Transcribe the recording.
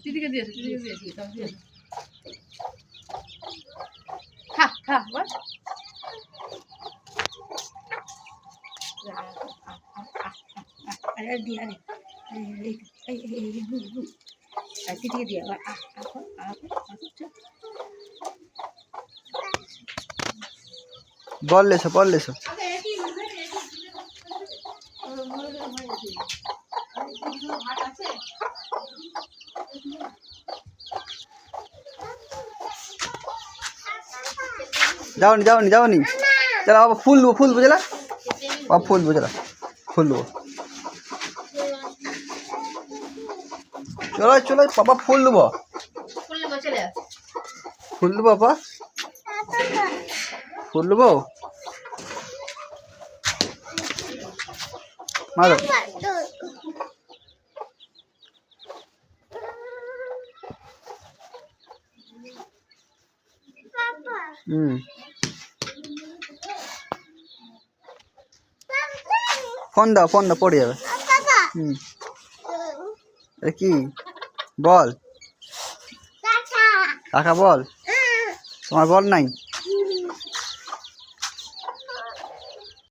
দিদিকে দিয়েছি খা খা বল দিদিকে দিয়ে বল লেছো যাওনি চলো বাবা ফুল দেবো চলা বাবা ফুল দেবো চলা ফুল দেবো চলো বাবা ফুল দেবো বাবা ফুল দেবো মারো ফোন দাও পড়ে যাবে কি বল কাকা বল তোমার বল নাই